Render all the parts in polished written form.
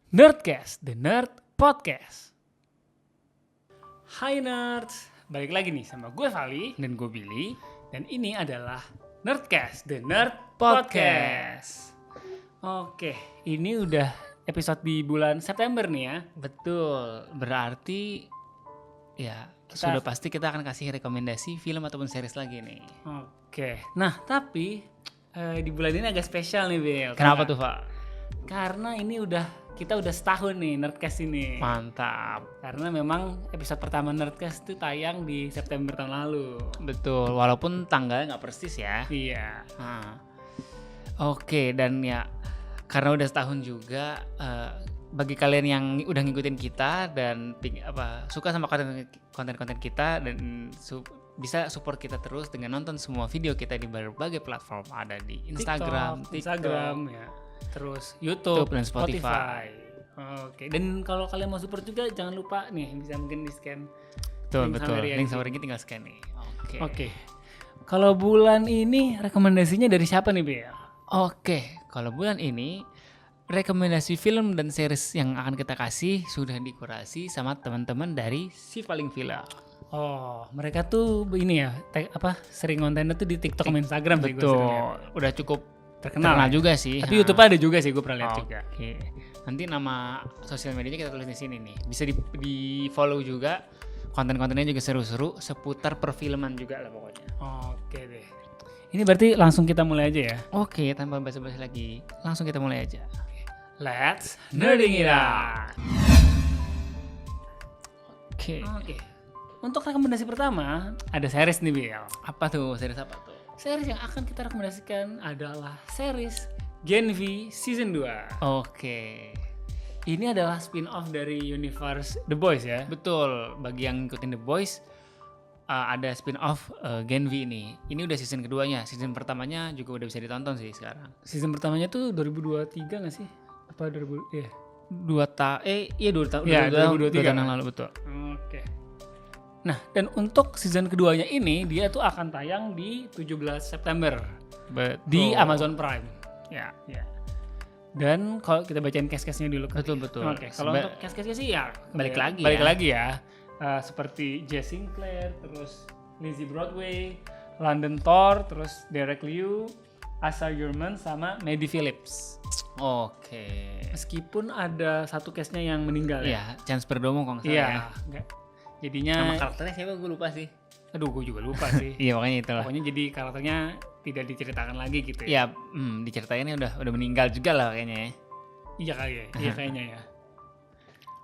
Nerdcast, The Nerd Podcast. Hai nerds, balik lagi nih sama gue Vali dan gue Billy. Dan ini adalah Nerdcast, The Nerd Podcast. Oke, ini udah episode di bulan September nih ya. Betul, berarti ya sudah pasti kita akan kasih rekomendasi film ataupun series lagi nih. Oke, nah tapi di bulan ini agak spesial nih Bill. Kenapa tuh Pak? Karena ini kita udah setahun nih Nerdcast ini. Mantap. Karena memang episode pertama Nerdcast itu tayang di September tahun lalu. Betul, walaupun tanggalnya nggak persis ya. Iya. Nah. Oke, dan ya karena udah setahun juga, bagi kalian yang udah ngikutin kita dan suka sama konten-konten kita dan bisa support kita terus dengan nonton semua video kita di berbagai platform, ada di Instagram, TikTok, Instagram ya. Terus YouTube dan Spotify. Oke, dan kalau kalian mau support juga jangan lupa nih bisa mungkin di scan. Betul. Link sama link tinggal scan nih. Oke. Kalau bulan ini rekomendasinya dari siapa nih, Bel? Oke, kalau bulan ini rekomendasi film dan series yang akan kita kasih sudah dikurasi sama teman-teman dari Si Paling Film. Oh, mereka tuh ini ya, sering kontennya tuh di TikTok sama Instagram sih. Betul, udah cukup terkenal juga sih. Tapi YouTube ada juga sih, gue pernah lihat juga. Oke. Nanti nama sosial medianya kita tulis di sini nih. Bisa di follow juga. Konten-kontennya juga seru-seru seputar perfilman juga lah pokoknya. Oke deh. Ini berarti langsung kita mulai aja ya. Oke, tanpa basa-basi lagi, langsung kita mulai aja. Let's nerding it out. Oke. Untuk rekomendasi pertama ada series nih, Bill. Apa tuh? Series apa tuh? Series yang akan kita rekomendasikan adalah series Gen V Season 2. Oke. Ini adalah spin-off dari universe The Boys ya. Betul, bagi yang ngikutin The Boys ada spin-off Gen V ini. Ini udah season keduanya. Season pertamanya juga udah bisa ditonton sih sekarang. Season pertamanya tuh 2023 gak sih? Apa 2000? Iya. 2 tahun yang lalu, betul. Oke. Nah, dan untuk season keduanya ini dia tuh akan tayang di 17 September. Betul. Di Amazon Prime. Ya. Dan kalau kita bacain cast-castnya dulu. Betul. Oke, kalau untuk cast-castnya sih ya balik lagi ya. Seperti Jess Sinclair, terus Lizzie Broadway, London Thor, terus Derek Liu, Asa German sama Maddie Phillips. Oke. Meskipun ada satu cast-nya yang meninggal ya. Iya, Chance Perdomo kalau nggak salah ya. Enggak. Jadinya Nama karakternya siapa gue lupa sih. Aduh, gue juga lupa sih. Iya, makanya itulah. Pokoknya jadi karakternya tidak diceritakan lagi gitu ya. Iya, diceritainnya udah meninggal juga lah kayaknya ya. Iya kali ya. Iya kayaknya ya.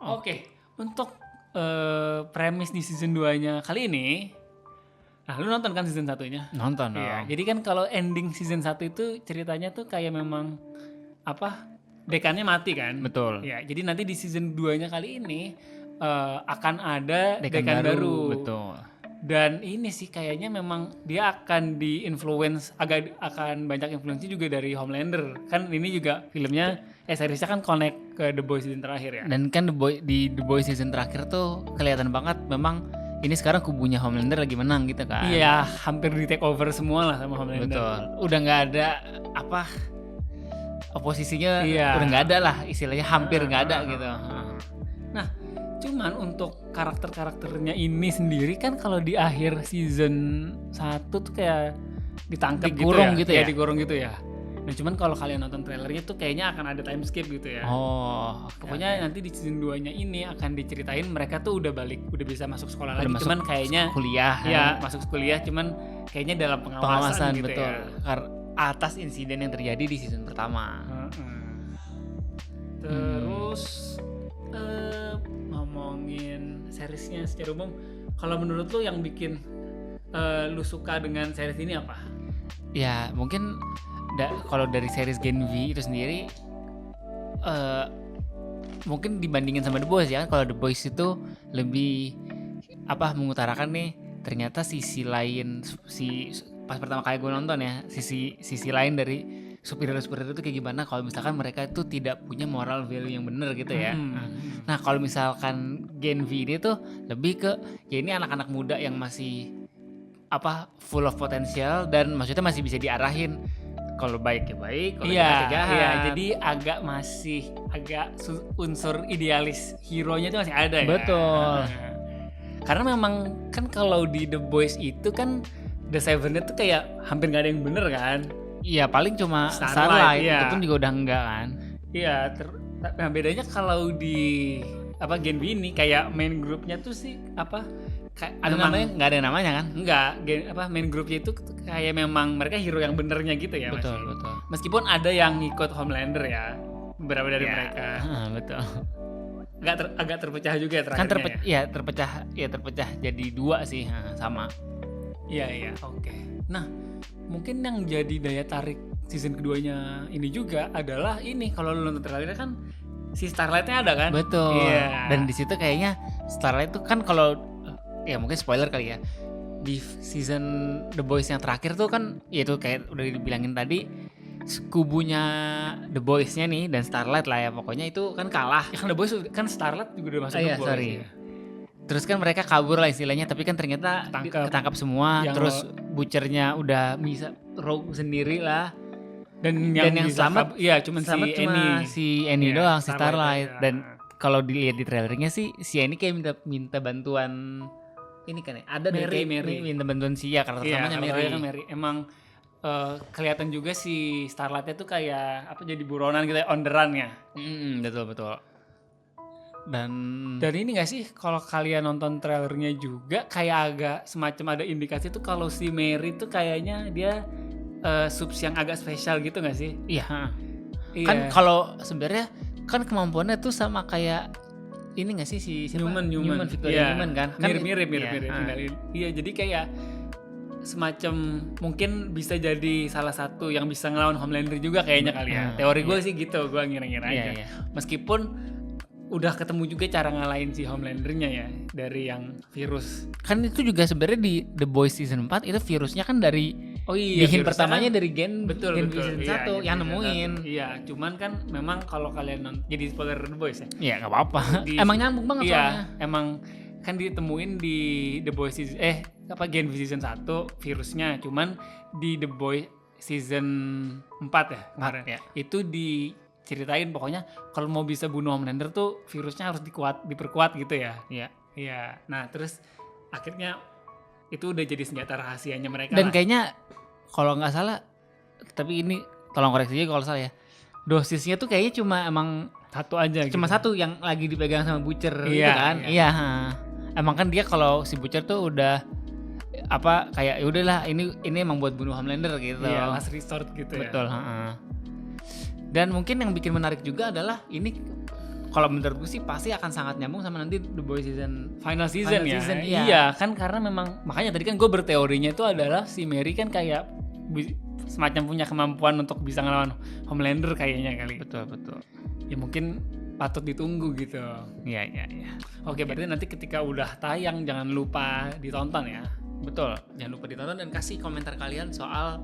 Oke, untuk premis di season 2-nya kali ini. Nah, lu nonton kan season 1-nya? Nonton dong. Iya, jadi kan kalau ending season 1 itu ceritanya tuh kayak memang dekannya mati kan? Betul. Ya, jadi nanti di season 2-nya kali ini akan ada dekan baru. Betul. Dan ini sih kayaknya memang dia akan akan banyak influence juga dari Homelander. Kan ini juga filmnya seriesnya kan connect ke The Boys season terakhir ya. Dan kan The Boys season terakhir tuh kelihatan banget memang ini sekarang kubunya Homelander lagi menang gitu kan. Iya, hampir di take over semua lah sama Homelander. Betul. Udah nggak ada oposisinya, udah nggak ada lah istilahnya, hampir nggak ada gitu. Nah, cuman untuk karakternya ini sendiri kan kalau di akhir season 1 tuh kayak ditangkap digurung gitu ya. gitu ya. Digurung gitu ya. Nah, cuman kalau kalian nonton trailernya tuh kayaknya akan ada time skip gitu ya. Pokoknya nanti di season 2-nya ini akan diceritain mereka tuh udah bisa masuk sekolah lagi. Cuman kayaknya kuliah. Ya, masuk kuliah cuman kayaknya dalam pengawasan gitu betul. ya. Atas insiden yang terjadi di season pertama. Terus ngomongin seriesnya secara umum, kalau menurut lu yang bikin lu suka dengan series ini apa? Ya mungkin kalau dari series Gen V itu sendiri mungkin dibandingin sama The Boys ya. Kalau The Boys itu lebih mengutarakan nih ternyata sisi lain, pas pertama kali gue nonton ya, sisi lain dari superhero itu kayak gimana kalau misalkan mereka itu tidak punya moral value yang benar gitu ya. Nah kalau misalkan Gen V ini tuh lebih ke ya ini anak-anak muda yang masih full of potential dan maksudnya masih bisa diarahin kalau baik ya baik, kalau Iya, jahat ya jahat. iya, jadi agak unsur idealis hero-nya itu masih ada ya. Betul. Karena memang kan kalau di The Boys itu kan The Seven itu kayak hampir nggak ada yang bener kan. Iya paling cuma Starlight, Starlight, iya. itu pun juga udah enggak kan. Iya, nah bedanya kalau di Gen V ini kayak main grupnya tuh sih Ada namanya nggak ada namanya kan? enggak main grupnya itu kayak memang mereka hero yang benernya gitu ya. Betul masih. betul. Meskipun ada yang ngikut Homelander ya, beberapa dari Iya. mereka Betul. agak terpecah juga ya Kan terakhirnya. terpecah jadi 2 sih, sama. Iya, oke. Nah, mungkin yang jadi daya tarik season keduanya ini juga adalah ini, kalau lu nonton trailernya kan si Starlight-nya ada kan? Betul. Iya. Dan di situ kayaknya Starlight itu kan kalau ya mungkin spoiler kali ya. Di season The Boys yang terakhir tuh kan ya itu kayak udah dibilangin tadi, kubunya The Boys-nya nih dan Starlight lah ya pokoknya itu kan kalah. Ya kan The Boys kan Starlight juga udah masuk Iya, The Boys. sorry. Ya. Terus kan mereka kabur lah istilahnya, tapi kan ternyata ketangkap semua. Yang Terus Butchernya udah bisa rogue sendiri lah. Dan yang bisa selamat iya cuman Selamat si cuma Annie. si Annie Iya, doang, si Starlight. aja. Dan kalau dilihat di trailernya sih si Annie kayak minta bantuan ini kan ya. Ada deh Mary, kayak Mary. minta bantuan si ya karakter Iya, utamanya Mary. karakternya kan Mary. Emang kelihatan juga si Starlight-nya tuh kayak jadi buronan gitu ya, on the run-nya. Betul. Dan ini gak sih kalau kalian nonton trailernya juga kayak agak semacam ada indikasi tuh kalau si Mary tuh kayaknya dia subs yang agak spesial gitu gak sih? iya. Iya. Kan kalau sebenarnya kan kemampuannya tuh sama kayak ini nggak sih si siapa? Newman Victoria Iya. Newman kan? Mirip. Iya. Iya, jadi kayak semacam mungkin bisa jadi salah satu yang bisa ngelawan Homelander juga kayaknya kali ya. Teori gue sih gitu, gue ngira-ngira aja. Iya. Meskipun udah ketemu juga cara ngalahin si Homelandernya ya dari yang virus. Kan itu juga sebenarnya di The Boys season 4 itu virusnya kan dari di hint pertamanya dari Gen season 1 yang nemuin. Iya, cuman kan memang kalau kalian jadi spoiler The Boys ya. Iya, enggak apa-apa. Emang nyambung banget Iya, soalnya. emang kan ditemuin di The Boys season Gen V season 1 virusnya, cuman di The Boys season 4 ya kemarin. Ya. Itu diceritain pokoknya kalau mau bisa bunuh Homelander tuh virusnya harus diperkuat gitu ya. Iya. Iya. Nah, terus akhirnya itu udah jadi senjata rahasianya mereka. Dan lah. kayaknya kalau nggak salah, tapi ini tolong koreksi aja kalau salah ya. Dosisnya tuh kayaknya cuma emang satu aja cuma gitu. satu yang lagi dipegang sama Butcher Iya, gitu kan. iya. Iya, emang kan dia kalau si Butcher tuh udah kayak ya udahlah ini emang buat bunuh Homelander gitu. Iya, last resort gitu Betul, ya. Dan mungkin yang bikin menarik juga adalah ini kalau menurut gue sih pasti akan sangat nyambung sama nanti The Boys season Final season ya. iya. Iya, kan karena memang makanya tadi kan gue berteorinya itu adalah si Mary kan kayak semacam punya kemampuan untuk bisa ngelawan Homelander kayaknya kali. Betul. Ya mungkin patut ditunggu gitu. Iya. Oke, berarti nanti ketika udah tayang jangan lupa ditonton ya. Betul. Jangan lupa ditonton dan kasih komentar kalian soal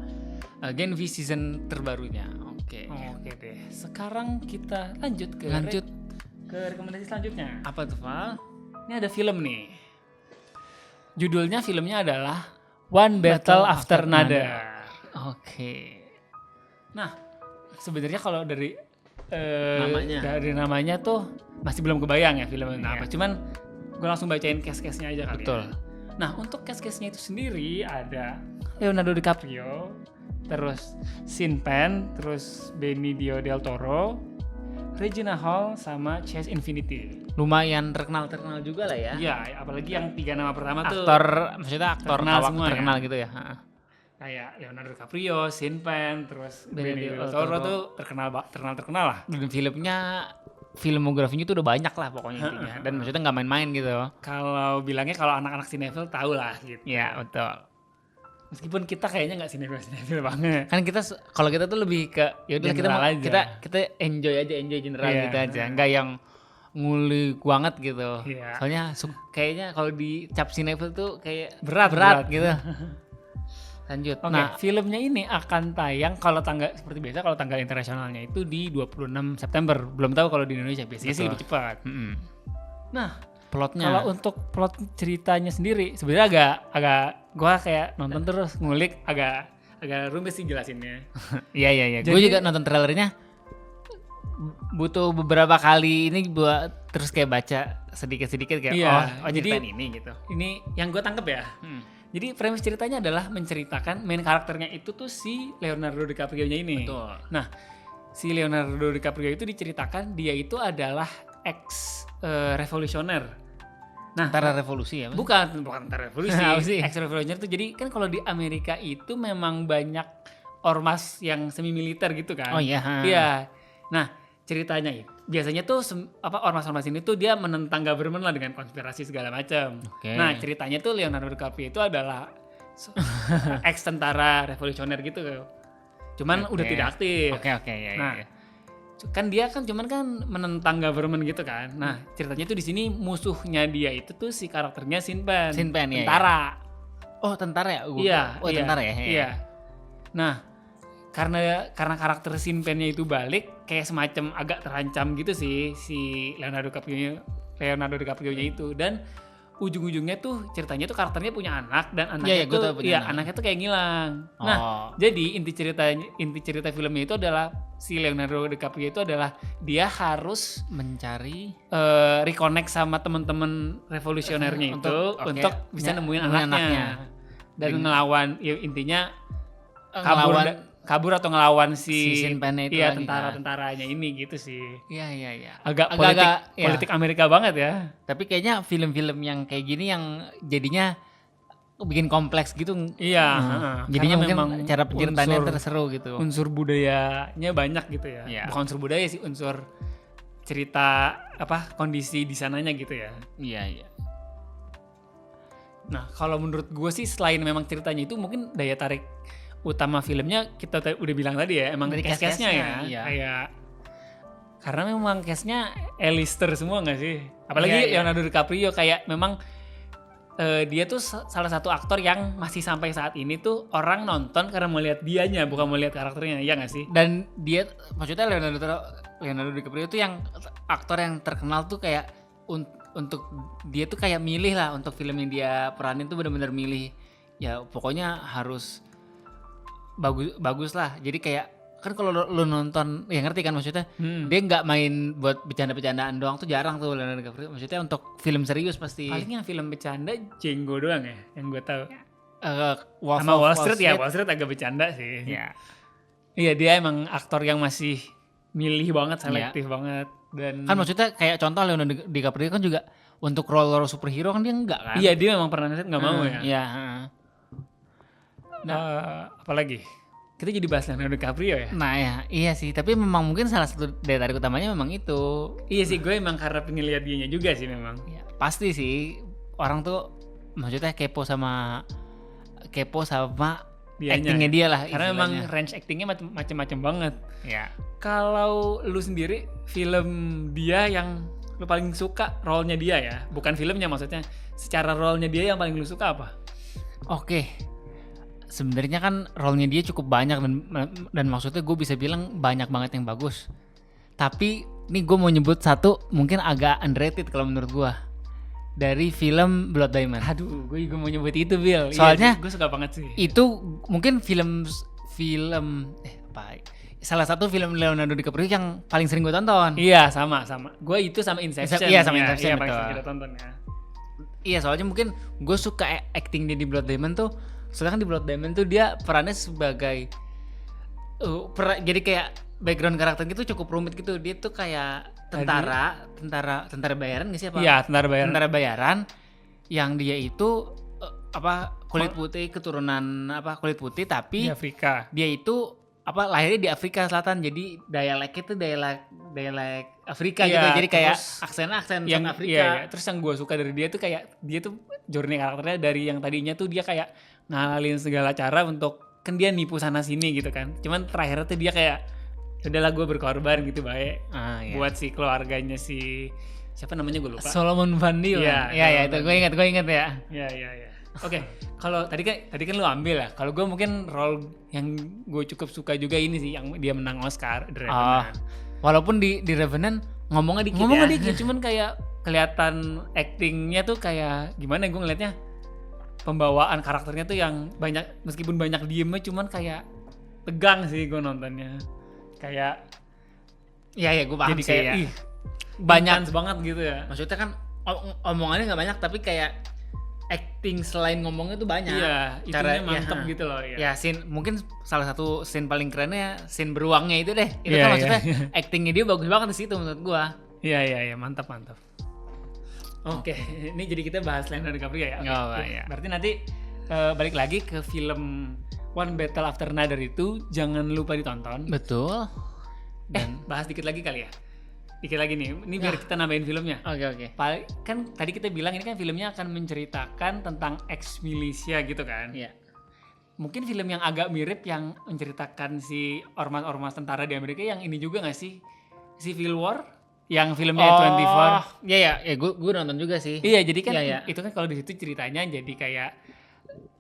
Gen V season terbarunya. Oke. Oke deh. Sekarang kita lanjut ke rekomendasi selanjutnya. Apa tuh, Val? Ini ada film nih. Judulnya filmnya adalah One Battle After Another. Oke. Nah, sebenarnya kalau dari Namanya. dari namanya tuh masih belum kebayang ya filmnya Iya. apa. Cuman gue langsung bacain case-case-nya aja kali. Betul. Ya. Nah, untuk case-case-nya itu sendiri ada Leonardo DiCaprio, terus Sean Penn, terus Benicio del Toro, Regina Hall sama Chase Infinity. Lumayan terkenal juga lah ya. Iya, apalagi yang 3 nama pertama tuh Maksudnya aktor terkenal awak semua terkenal ya. gitu ya. Kayak Leonardo DiCaprio, Sean Penn, terus Benicio Benicio del del Toro Toro. tuh terkenal lah. Dan filmografinya tuh udah banyak lah pokoknya intinya. Dan maksudnya nggak main-main gitu. Kalau bilangnya kalau anak-anak sinetron tahu lah gitu. Iya, betul. Meskipun kita kayaknya nggak sinetron banget. Kan kalau kita tuh lebih ke ya udah General aja. kita enjoy general Iya. gitu aja. Enggak yang ngulik banget gitu. Iya. Soalnya kayaknya kalau dicap sinetron tuh kayak Berat. gitu. Lanjut. Oke, Nah, filmnya ini akan tayang kalau seperti biasa kalau tanggal internasionalnya itu di 26 September. Belum tahu kalau di Indonesia, biasanya sih Betul. lebih cepat. Nah, plotnya kalau untuk plot ceritanya sendiri sebenarnya agak gua kayak nonton terus ngulik agak agak rumit sih jelasinnya. Iya. Gue juga nonton trailernya butuh beberapa kali ini buat terus kayak baca sedikit-sedikit kayak jadi ceritain ini gitu. Ini yang gue tangkep ya. Jadi premis ceritanya adalah menceritakan main karakternya itu tuh si Leonardo DiCaprio-nya ini. Betul. Nah, si Leonardo DiCaprio itu diceritakan dia itu adalah revolusioner. Nah, Tentara revolusi ya? bukan tentara revolusi. Apa sih? Ex-revolusioner tuh jadi kan kalau di Amerika itu memang banyak ormas yang semi militer gitu kan. Oh iya. Iya. Nah, ceritanya itu biasanya tuh ormas-ormas ini tuh dia menentang government lah dengan konspirasi segala macam. Oke. Nah, ceritanya tuh Leonardo DiCaprio itu adalah ex tentara revolusioner gitu. Cuman udah tidak aktif. Oke, ya. Nah, kan dia kan cuman kan menentang government gitu kan. Nah, ceritanya tuh di sini musuhnya dia itu tuh si karakternya Sean Penn. Tentara. Oh, tentara ya? Iya. Tentara ya? Iya. Nah, karena karakter Sean Penn-nya itu balik kayak semacam agak terancam gitu sih si Leonardo DiCaprio-nya itu, dan ujung-ujungnya tuh ceritanya tuh karakternya punya anak dan anaknya tuh kayak ngilang. Nah, jadi inti cerita filmnya itu adalah si Leonardo DiCaprio itu adalah dia harus mencari reconnect sama teman-teman revolusionernya untuk bisa nemuin anaknya. Dan ngelawan ya intinya kabur atau ngelawan si Sean Penn itu iya, tentara-tentaranya ini gitu sih. Iya. Agak politik Amerika banget ya. Tapi kayaknya film-film yang kayak gini yang jadinya bikin kompleks gitu. Iya. Jadinya mungkin cara penceritaannya terseru gitu. Unsur budayanya banyak gitu ya. Bukan unsur budaya sih, unsur cerita kondisi di sananya gitu ya. Iya. Nah, kalau menurut gue sih selain memang ceritanya itu mungkin daya tarik utama filmnya kita udah bilang tadi ya, emang cast-castnya ya. Iya. Kayak karena memang cast-nya A-lister semua gak sih? Apalagi Leonardo DiCaprio kayak memang dia tuh salah satu aktor yang masih sampai saat ini tuh orang nonton karena mau lihat dianya, bukan mau lihat karakternya, ya gak sih? Dan dia maksudnya Leonardo DiCaprio tuh yang aktor yang terkenal tuh kayak untuk dia tuh kayak milih lah untuk film yang dia peranin tuh benar-benar milih. Ya pokoknya harus bagus lah. Jadi kayak kan kalau lu nonton ya ngerti kan maksudnya dia nggak main buat bercanda-bercandaan doang tuh jarang tuh Leonardo DiCaprio. Maksudnya untuk film serius pasti. Paling yang film bercanda Django doang ya yang gue tahu. Sama Wall Street ya, Wall Street agak bercanda sih. Iya dia emang aktor yang masih milih banget, selektif banget. Dan kan maksudnya kayak contoh Leonardo DiCaprio kan juga untuk role superhero kan dia enggak kan? Iya dia memang pernah nggak mau ya. Iya. Apalagi kita jadi bahas Leonardo DiCaprio ya. Nah ya, iya sih. Tapi memang mungkin salah satu daya tarik utamanya memang itu. Iya sih, gue emang karena pengen lihat dianya juga sih memang. Ya, pasti sih orang tuh maksudnya kepo sama actingnya dia lah. Karena memang range actingnya macam-macam banget. Ya. Kalau lu sendiri film dia yang lu paling suka role-nya dia ya, bukan filmnya maksudnya. Secara role-nya dia yang paling lu suka apa? Oke. Sebenarnya kan role-nya dia cukup banyak dan maksudnya gue bisa bilang banyak banget yang bagus. Tapi nih gue mau nyebut satu mungkin agak underrated kalau menurut gue. Dari film Blood Diamond. Aduh, gue juga mau nyebut itu, Bill. Soalnya gue suka banget sih. Itu mungkin film salah satu film Leonardo DiCaprio yang paling sering gue tonton. Iya, sama. Gue itu sama Inception. Iya, sama Inception. Iya, paling sering kita tonton ya. Iya, soalnya mungkin gue suka acting dia di Blood Diamond tuh. Soalnya kan di Blood Diamond tuh dia perannya sebagai jadi kayak background karakter gitu cukup rumit gitu. Dia tuh kayak tentara bayaran nggak sih apa? Iya, tentara bayaran yang dia itu kulit putih keturunan kulit putih tapi di Afrika. Dia itu lahirnya di Afrika Selatan, jadi dialeknya itu dialek Afrika gitu. Jadi kayak aksen yang Afrika. Iya. Terus yang gue suka dari dia tuh kayak dia tuh journey karakternya dari yang tadinya tuh dia kayak ngalin segala cara untuk kan dia nipu sana sini gitu kan. Cuman terakhirnya tuh dia kayak udahlah gue berkorban gitu baik buat si keluarganya si siapa namanya gue lupa. Solomon Van Dil. Iya itu gue ingat ya. Iya. Oke, kalau tadi kan lu ambil ya. Kalau gue mungkin role yang gue cukup suka juga ini sih yang dia menang Oscar, The Revenant. Walaupun di Revenant ngomongnya dikit, cuman kayak kelihatan actingnya tuh kayak gimana gue ngeliatnya pembawaan karakternya tuh yang banyak, meskipun banyak diemnya cuman kayak tegang sih gue nontonnya. Kayak Iya gue paham jadi sih kayak ya. ih, Banyak intens banget gitu ya. maksudnya kan omongannya nggak banyak tapi kayak acting selain ngomongnya tuh banyak. Iya, itunya mantep ya, gitu loh ya. Ya scene mungkin salah satu scene paling kerennya scene beruangnya itu deh. Itu Iya, kan iya. maksudnya actingnya dia bagus banget di situ menurut gua. Iya, mantap. Oke, ini jadi kita bahas Leonardo DiCaprio ya. Oh, iya. Berarti nanti balik lagi ke film One Battle After Another itu jangan lupa ditonton. Betul. Dan Bahas dikit lagi kali ya. Dikit lagi nih, ini biar kita nambahin filmnya. oke. Kan tadi kita bilang ini kan filmnya akan menceritakan tentang ex militia gitu kan. Iya. Mungkin film yang agak mirip yang menceritakan si ormas-ormas tentara di Amerika yang ini juga gak sih? Civil War? Yang filmnya 24. Iya, gue nonton juga sih. Iya, jadi kan Iya. itu kan kalau di situ ceritanya jadi kayak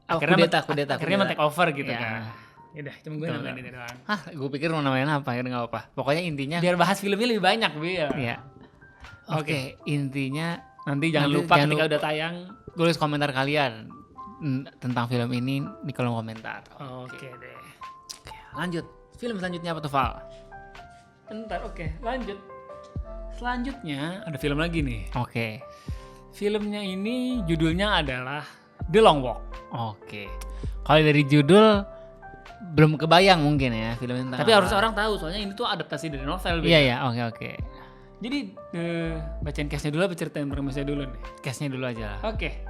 Kudeta. akhirnya men-take over gitu Iya. kan. Yaudah, cuma gue Betul. nambahin ini doang. Hah, gue pikir mau namain apa ya, nggak apa. Pokoknya intinya. Biar bahas filmnya lebih banyak, biar. Iya. Oke, intinya Nanti jangan lupa ketika udah tayang. tulis komentar kalian tentang film ini di kolom komentar. Oke deh. Oke, lanjut. Film selanjutnya apa tuh, Val? Ntar lanjut. Selanjutnya ada film lagi nih. Oke. Filmnya ini judulnya adalah The Long Walk. Oke. Kalau dari judul belum kebayang mungkin ya film tentang Tapi apa. harus orang tahu soalnya ini tuh adaptasi dari novel. Iya, oke. Jadi bacain case-nya dulu apa ceritain premisnya dulu nih? Case-nya dulu aja lah. Oke.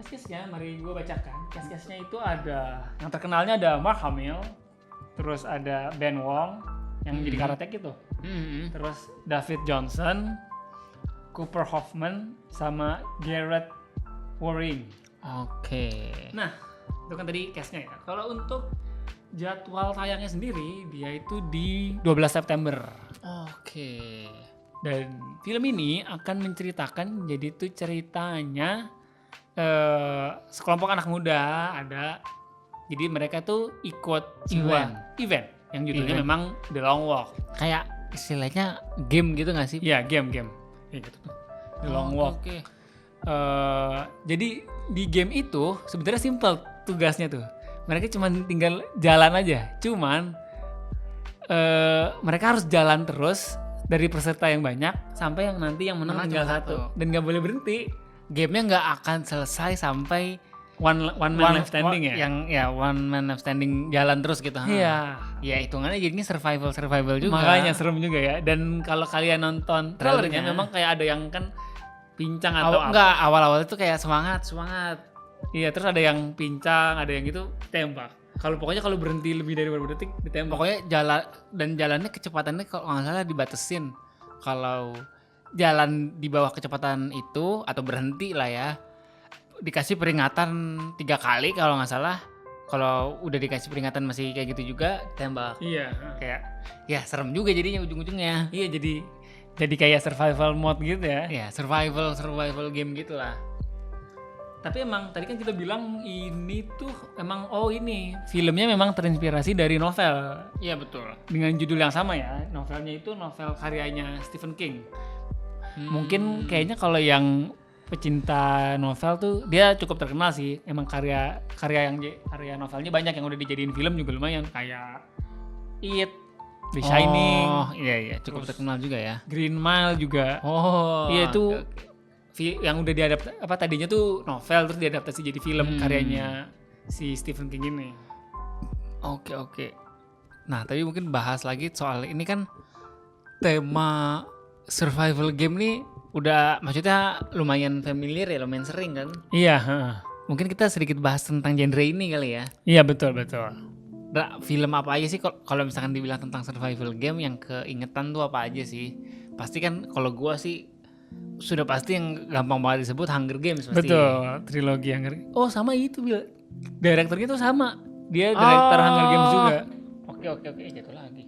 Case-nya mari gue bacakan. Case-nya itu ada yang terkenalnya ada Mark Hamill, terus ada Ben Wong yang jadi karate itu. Terus David Johnson, Cooper Hoffman sama Garrett Waring. Oke. Nah, itu kan tadi case-nya ya. Kalau untuk jadwal tayangnya sendiri dia itu di 12 September. Oke. Dan film ini akan menceritakan, jadi itu ceritanya sekelompok anak muda ada, jadi mereka tuh ikut sebuah event yang judulnya Event. memang The Long Walk. Kayak istilahnya game gitu gak sih? Ya, game kayak gitu tuh. The Long Walk. Oke. Jadi di game itu sebenarnya simple tugasnya tuh. Mereka cuma tinggal jalan aja. Cuman mereka harus jalan terus dari peserta yang banyak sampai yang nanti yang menang Menang tinggal cuma satu. satu. Dan nggak boleh berhenti. Gamenya nggak akan selesai sampai One man life standing ya. Yang one man life standing jalan terus gitu. Iya. Ya hitungannya jadinya survival juga. Makanya serem juga ya. Dan kalau kalian nonton trailernya Trailernya. memang kayak ada yang kan pincang atau apa. Enggak, awal-awal itu kayak semangat. Iya, terus ada yang pincang, ada yang gitu tembak. Kalau berhenti lebih dari beberapa detik ditembak. Pokoknya jalannya kecepatannya kalau nggak salah dibatesin. Kalau jalan di bawah kecepatan itu atau berhenti lah ya, dikasih peringatan 3 kali kalau nggak salah. Kalau udah dikasih peringatan masih kayak gitu juga tembak. Iya. Kayak ya serem juga jadinya ujung-ujungnya. Iya, jadi kayak survival mode gitu ya. Ya survival game gitulah. Tapi emang tadi kan kita bilang ini tuh emang ini filmnya memang terinspirasi dari novel Iya betul. dengan judul yang sama ya. Novelnya itu novel karyanya Stephen King. Mungkin kayaknya kalau yang pecinta novel tuh dia cukup terkenal sih. Emang karya novelnya banyak yang udah dijadiin film juga lumayan, kayak It, The Shining, Iya cukup Terus terkenal juga ya. Green Mile juga. Iya itu yang udah tadinya tuh novel terus diadaptasi jadi film karyanya si Stephen King ini. Oke. Nah, tapi mungkin bahas lagi soal ini kan tema survival game nih udah maksudnya lumayan familiar ya, lumayan sering kan. Iya, Mungkin kita sedikit bahas tentang genre ini kali ya. iya betul. Film apa aja sih kalau misalkan dibilang tentang survival game yang keingetan tuh apa aja sih? Pasti kan kalau gua sih sudah pasti yang gampang banget disebut Hunger Games pasti. Betul, trilogi Hunger Games. Oh sama itu Bil, direkturnya tuh sama. Dia direktur Hunger Games juga. Oke, jatuh lagi.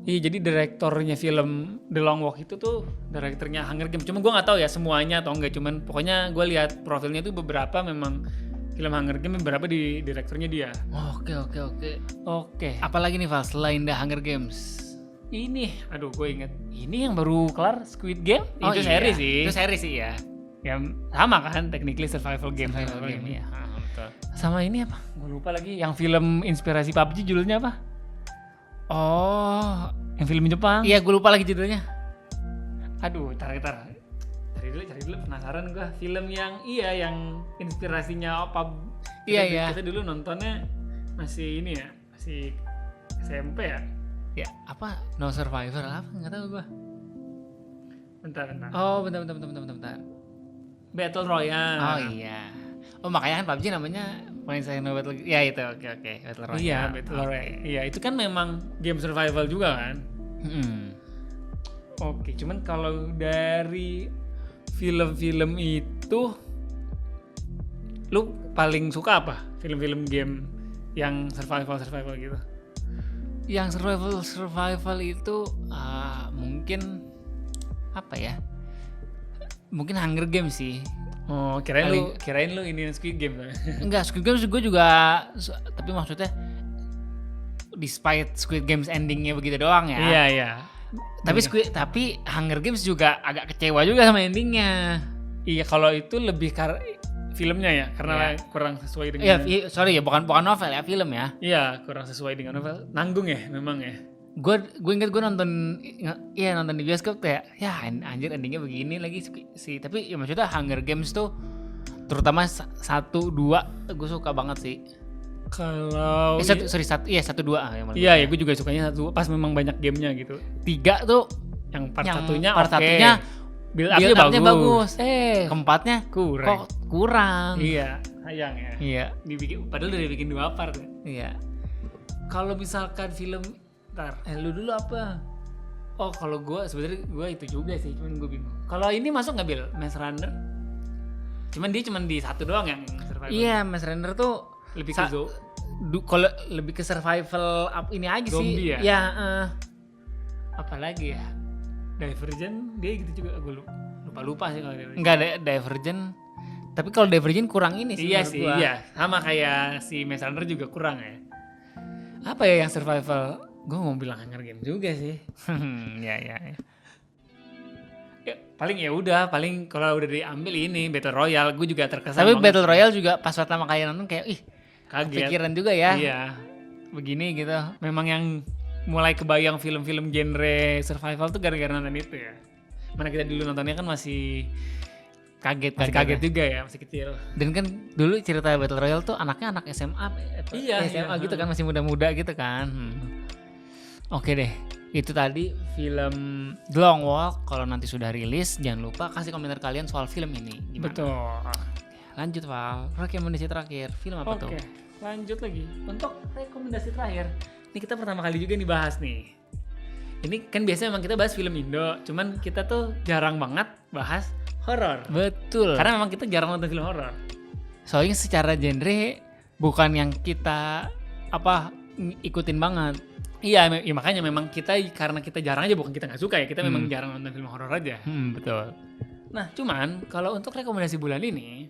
Iya, jadi direktornya film The Long Walk itu tuh direkturnya Hunger Games. Cuma gue nggak tahu ya semuanya atau enggak. Cuman pokoknya gue lihat profilnya tuh beberapa memang film Hunger Games, beberapa di direkturnya dia. Oke. Apalagi nih Val selain The Hunger Games? Ini, aduh gue inget. Ini yang baru kelar Squid Game. Itu iya. seri sih. Itu seri sih ya. Ya sama kan, technically survival game. Survival game, ya. iya. Betul. Sama ini apa? Gue lupa lagi. Yang film inspirasi PUBG judulnya apa? Oh, Yang film Jepang. iya gue lupa lagi judulnya. Aduh, cari dulu penasaran gue. Film yang inspirasinya apa? Iya. Kita dulu nontonnya masih ini ya, masih SMP ya. Ya, apa? No Survivor apa? Enggak tahu gue. Bentar. Oh, bentar. Battle Royale. Oh iya. Oh makanya kan PUBG namanya No Battle. Ya itu, oke. Battle Royale. Iya, Battle Royale. Iya, itu kan memang game survival juga kan. Oke, cuman kalau dari film-film itu lu paling suka apa? Film-film game yang survival gitu. Yang survival itu mungkin apa ya? Mungkin Hunger Games sih. Oh, kirain lu ini Squid Game. Enggak, Squid Games gue juga tapi maksudnya despite Squid Games endingnya begitu doang ya. Iya. Tapi Hunger Games juga agak kecewa juga sama endingnya. Iya, kalau itu lebih filmnya ya, karena kurang sesuai dengan. Iya, sorry ya, bukan novel ya, film ya. Iya, kurang sesuai dengan novel. Nanggung ya, memang ya. Gue inget gue nonton di bioskop kayak ya anjir endingnya begini lagi sih. Tapi ya maksudnya Hunger Games tuh terutama 1, 2 gue suka banget sih. Kalau 1, 2 yang paling iya, gue juga sukanya 1 pas memang banyak gamenya gitu. 3 tuh Yang part yang satunya part satunya build up-nya up-nya bagus. kurang. Keempatnya kok kurang. Iya, sayang ya. Iya. Padahal udah dibikin 2 part ya. Iya. Kalau misalkan film lu dulu apa? Oh, kalau gue sebenarnya gue itu juga sih, cuman gue bingung. Kalau ini masuk nggak Bil? Maze Runner? Cuman dia di 1 doang yang survival. Iya, Maze Runner tuh Lebih ke kalau lebih ke survival ini aja zombie sih. ya? Ya, apalagi ya? Divergent dia gitu juga, gue lupa sih kalau Divergent. enggak ada Divergent. Tapi kalau Divergent kurang ini sih. Iya menurut sih, gua. iya. Sama kayak si Maze Runner juga kurang ya. Apa ya yang survival? Gue mau bilang Hunger Games juga sih. Ya. Ya, paling kalau udah diambil ini Battle Royale, gue juga terkesan. Tapi banget. Battle Royale juga pas pertama kali nonton kayak Kaget. pikiran juga ya. Iya. Begini gitu. Memang yang mulai kebayang film-film genre survival tuh gara-gara nonton itu ya. Mana kita dulu nontonnya kan masih kaget juga ya, masih kecil. Dan kan dulu cerita Battle Royale tuh anaknya anak SMA. Iya, SMA iya. gitu kan, masih muda-muda gitu kan. Oke deh. Itu tadi film The Long Walk. Kalau nanti sudah rilis, jangan lupa kasih komentar kalian soal film ini. Gimana? Betul. Lanjut Val, rekomendasi terakhir. Film apa tuh? Oke, lanjut lagi. Untuk rekomendasi terakhir, ini kita pertama kali juga nih bahas nih. Ini kan biasanya memang kita bahas film Indo, cuman kita tuh jarang banget bahas horor. Betul. Karena memang kita jarang nonton film horor. Soalnya secara genre bukan yang kita ikutin banget. Iya, makanya memang karena kita jarang aja, bukan kita nggak suka ya, kita memang jarang nonton film horor aja. Betul. Nah, cuman kalau untuk rekomendasi bulan ini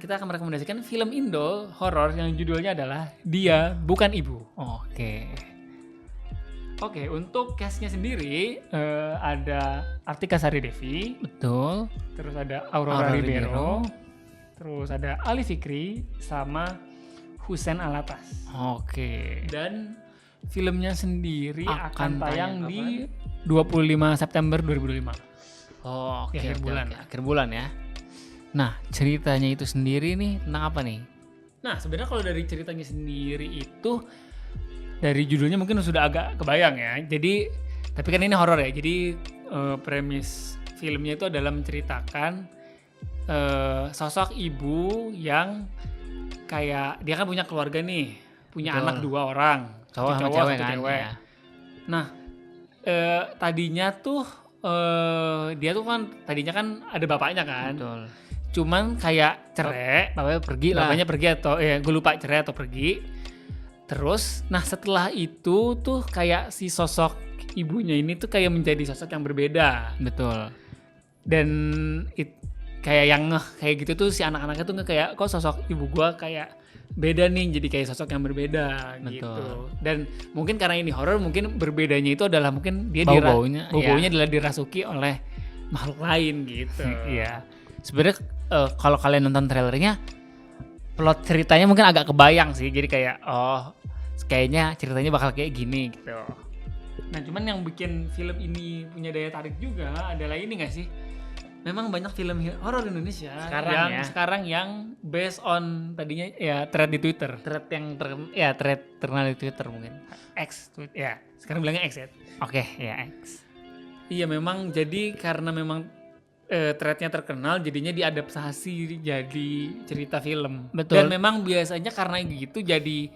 kita akan merekomendasikan film Indo horor yang judulnya adalah Dia Bukan Ibu. Oke, untuk cast-nya sendiri ada Artika Sari Devi, Betul. terus ada Aurora Ribeiro, terus ada Ali Fikri sama Hussein Alatas. Oke. Dan filmnya sendiri akan tayang tayang di 25 September 2025. Oke. Akhir bulan. Akhir bulan ya. Nah, ceritanya itu sendiri nih tentang apa nih? Nah, sebenarnya kalau dari ceritanya sendiri itu dari judulnya mungkin sudah agak kebayang ya. Jadi, tapi kan ini horor ya. Jadi premis filmnya itu adalah menceritakan sosok ibu yang kayak dia kan punya keluarga nih, punya Betul. anak 2 orang, Cowok sama satu cewek kan? cewek. Ya. Nah, tadinya tuh dia tuh kan tadinya kan ada bapaknya kan. Betul. Cuman kayak cerai, Bapaknya pergi lah. bapaknya pergi atau gue lupa cerai atau pergi. Terus, nah setelah itu tuh kayak si sosok ibunya ini tuh kayak menjadi sosok yang berbeda. Betul. Dan kayak yang kayak gitu tuh si anak-anaknya tuh kayak kok sosok ibu gua kayak beda nih, jadi kayak sosok yang berbeda. Betul. Gitu. Dan mungkin karena ini horor, mungkin berbedanya itu adalah mungkin dia Bau-baunya adalah dirasuki oleh makhluk lain gitu. Iya. Sebenarnya kalau kalian nonton trailernya, plot ceritanya mungkin agak kebayang sih. Jadi kayak kayaknya ceritanya bakal kayak gini gitu. Nah cuman yang bikin film ini punya daya tarik juga adalah ini gak sih? Memang banyak film horor Indonesia sekarang yang based on tadinya ya thread di Twitter. Thread yang terkenal di Twitter mungkin. X, ya sekarang bilangnya X ya. Oke, ya X. Iya memang jadi karena memang threadnya terkenal jadinya diadaptasi jadi cerita film. Betul. Dan memang biasanya karena gitu jadi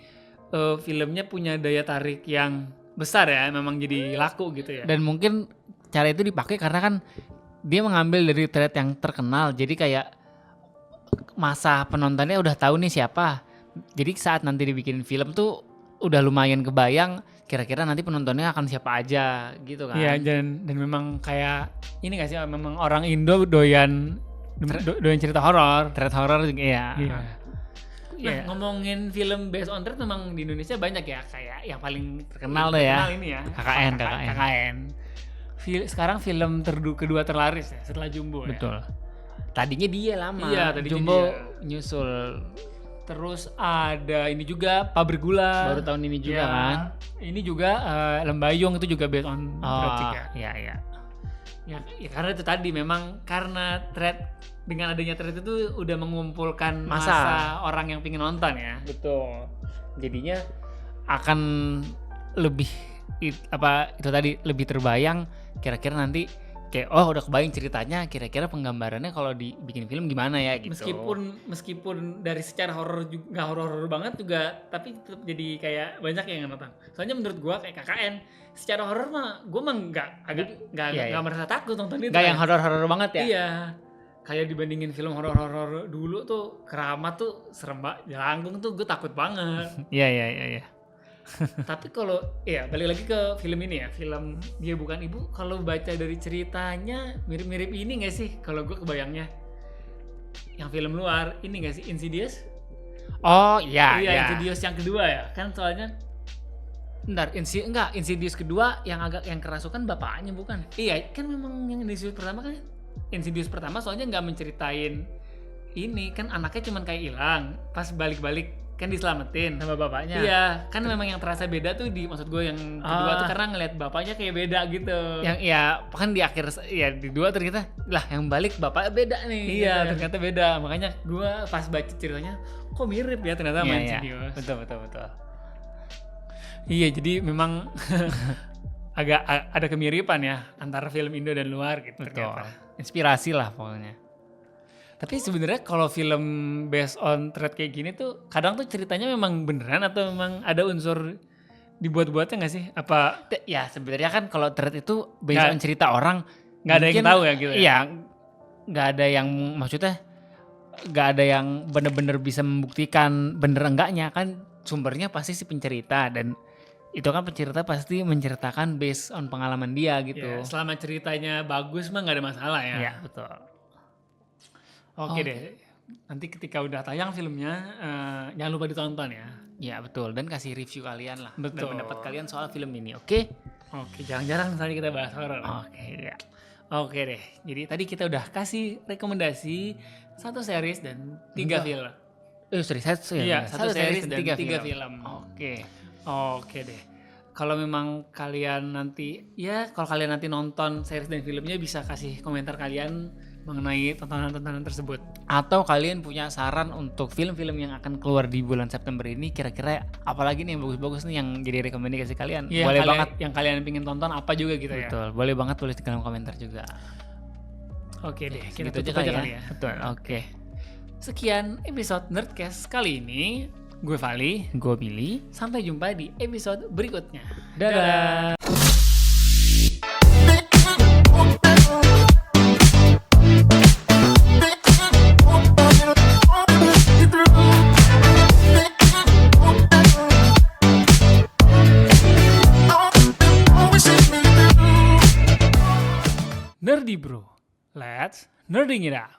filmnya punya daya tarik yang besar ya, memang jadi laku gitu ya. Dan mungkin cara itu dipakai karena kan dia mengambil dari thread yang terkenal, jadi kayak masa penontonnya udah tahu nih siapa. Jadi saat nanti dibikin film tuh udah lumayan kebayang kira-kira nanti penontonnya akan siapa aja gitu kan. Iya, dan memang kayak ini gak sih, memang orang Indo doyan cerita horor. Thread horor juga ya. Iya. Nah, ngomongin film based on thread memang di Indonesia banyak ya, kayak yang paling Terkenal tuh ya. ini ya. KKN. Sekarang film kedua terlaris ya setelah Jumbo. Betul. Tadinya dia lama. Iya, tadinya Jumbo dia. nyusul. Terus ada ini juga Pabrik Gula. Baru tahun ini juga Ya, kan. Ini juga Lembayung itu juga based on thread juga. Iya. Ya karena itu tadi memang karena thread, dengan adanya thread itu udah mengumpulkan masa orang yang pingin nonton ya. Betul. Jadinya akan lebih itu tadi lebih terbayang kira-kira nanti kayak udah kebayang ceritanya, kira-kira penggambarannya kalau dibikin film gimana ya gitu. Meskipun dari secara horor juga nggak horor banget juga, tapi tetap jadi kayak banyak yang nonton. Soalnya menurut gua kayak KKN secara horor mah gua mah nggak merasa takut nonton itu. Nggak yang horor-horor banget ya? Iya. Kayak dibandingin film horor-horor dulu tuh, Keramat tuh serem banget, Jalangkung tuh gue takut banget. Iya. Tapi kalau balik lagi ke film ini ya, film Dia Bukan Ibu, kalau baca dari ceritanya mirip-mirip ini nggak sih? Kalau gue kebayangnya yang film luar ini nggak sih, Insidious? Oh iya. Insidious yang kedua ya, kan soalnya. Bentar, Insidious kedua yang kerasukan bapaknya bukan? Iya, kan memang yang Insidious pertama kan. Insidious pertama soalnya nggak menceritain ini kan, anaknya cuman kayak hilang, pas balik-balik kan diselamatin Sama bapaknya. Iya, kan memang yang terasa beda tuh maksud gue yang kedua tuh karena ngeliat bapaknya kayak beda gitu. Yang kan di akhir di dua ternyata lah yang balik bapaknya beda nih. Iya, gitu. ternyata beda. Makanya gue pas baca ceritanya kok mirip ya ternyata sama Insidious. Betul. Iya, jadi memang agak ada kemiripan ya antara film Indo dan luar gitu. Betul. Ternyata. Inspirasi lah pokoknya. Tapi sebenarnya kalau film based on thread kayak gini tuh kadang tuh ceritanya memang beneran atau memang ada unsur dibuat-buatnya nggak sih? Apa? Ya sebenarnya kan kalau thread itu based on cerita orang, nggak ada yang tahu ya gitu. Iya, nggak ada yang maksudnya nggak ada yang bener-bener bisa membuktikan bener enggaknya, kan sumbernya pasti si pencerita, dan itu kan pencerita pasti menceritakan based on pengalaman dia gitu. Ya, selama ceritanya bagus mah nggak ada masalah ya. Iya betul. Oke deh, nanti ketika udah tayang filmnya jangan lupa ditonton ya. Iya betul, dan kasih review kalian lah. Betul. Dan pendapat kalian soal film ini, oke? Oke, jarang-jarang tadi kita bahas horor. Oke, ya. Oke deh, jadi tadi kita udah kasih rekomendasi 1 series dan 3 film. Sorry, Satu series dan 3 film. Oke deh. Kalau memang kalian nanti nonton series dan filmnya, bisa kasih komentar kalian mengenai tontonan-tontonan tersebut. Atau kalian punya saran untuk film-film yang akan keluar di bulan September ini, kira-kira apalagi nih yang bagus-bagus nih yang jadi rekomendasi kalian? Ya, boleh banget yang kalian pengen tonton apa juga gitu. Betul, boleh banget tulis di kolom komentar juga. Oke deh, kita Gitu tutup aja aja kali ya. Betul, oke. Sekian episode Nerdcast kali ini. Gue Vali, Gue Billy. sampai jumpa di episode berikutnya. Dadah. Nerdy Bro, let's nerding it out.